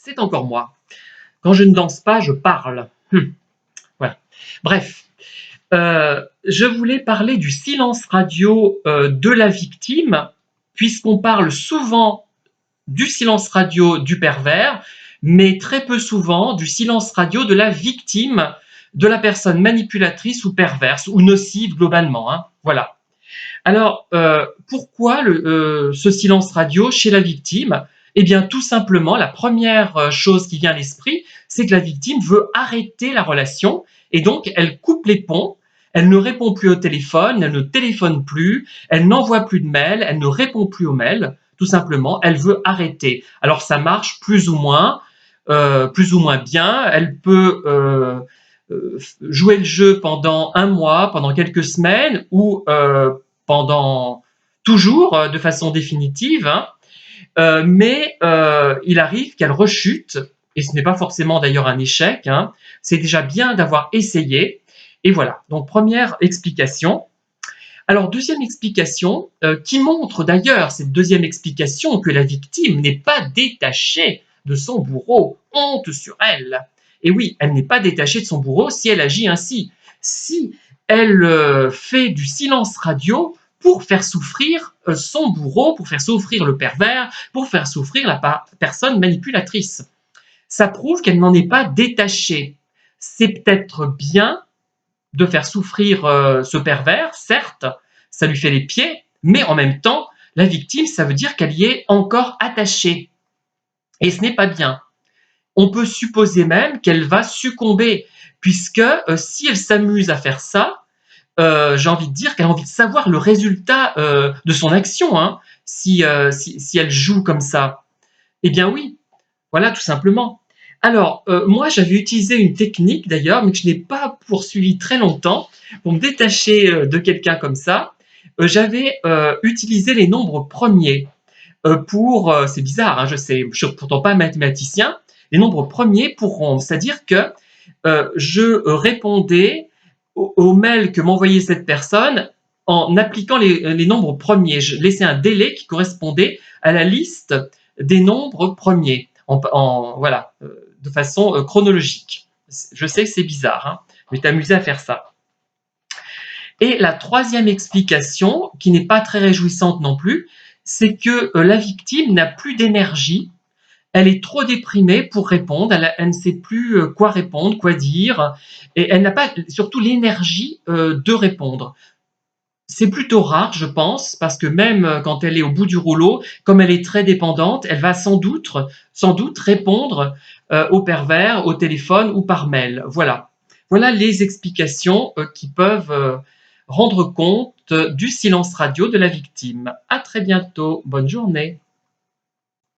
c'est encore moi. Quand je ne danse pas, je parle. Voilà. Bref, je voulais parler du silence radio de la victime, puisqu'on parle souvent du silence radio du pervers, mais très peu souvent du silence radio de la victime, de la personne manipulatrice ou perverse, ou nocive globalement. Hein. Voilà. Alors, pourquoi ce silence radio chez la victime? Eh bien, tout simplement, la première chose qui vient à l'esprit, c'est que la victime veut arrêter la relation et donc elle coupe les ponts, elle ne répond plus au téléphone, elle ne téléphone plus, elle n'envoie plus de mails, elle ne répond plus aux mails, tout simplement, elle veut arrêter. Alors, ça marche plus ou moins bien, elle peut jouer le jeu pendant un mois, pendant quelques semaines ou pendant toujours de façon définitive, hein, mais il arrive qu'elle rechute, et ce n'est pas forcément d'ailleurs un échec, hein, c'est déjà bien d'avoir essayé, et voilà. Donc première explication. Alors deuxième explication, qui montre d'ailleurs, cette deuxième explication, que la victime n'est pas détachée de son bourreau, honte sur elle. Et oui, elle n'est pas détachée de son bourreau si elle agit ainsi. Si elle fait du silence radio pour faire souffrir son bourreau, pour faire souffrir le pervers, pour faire souffrir la personne manipulatrice. Ça prouve qu'elle n'en est pas détachée. C'est peut-être bien de faire souffrir ce pervers, certes, ça lui fait les pieds, mais en même temps, la victime, ça veut dire qu'elle y est encore attachée. Et ce n'est pas bien. On peut supposer même qu'elle va succomber, puisque si elle s'amuse à faire ça, j'ai envie de dire qu'elle a envie de savoir le résultat de son action, hein, si elle joue comme ça. Eh bien oui, voilà, tout simplement. Alors, moi, j'avais utilisé une technique d'ailleurs, mais que je n'ai pas poursuivie très longtemps, pour me détacher de quelqu'un comme ça. J'avais utilisé les nombres premiers c'est bizarre, hein, je sais, je ne suis pourtant pas mathématicien, les nombres premiers pour rond, c'est-à-dire que je répondais au mail que m'envoyait cette personne en appliquant les nombres premiers. Je laissais un délai qui correspondait à la liste des nombres premiers, voilà, de façon chronologique. Je sais que c'est bizarre, hein, mais t'amuser à faire ça. Et la troisième explication, qui n'est pas très réjouissante non plus, c'est que la victime n'a plus d'énergie, elle est trop déprimée pour répondre, elle ne sait plus quoi répondre, quoi dire, et elle n'a pas surtout l'énergie de répondre. C'est plutôt rare, je pense, parce que même quand elle est au bout du rouleau, comme elle est très dépendante, elle va sans doute répondre au pervers, au téléphone ou par mail. Voilà. Voilà les explications qui peuvent rendre compte du silence radio de la victime. À très bientôt. Bonne journée.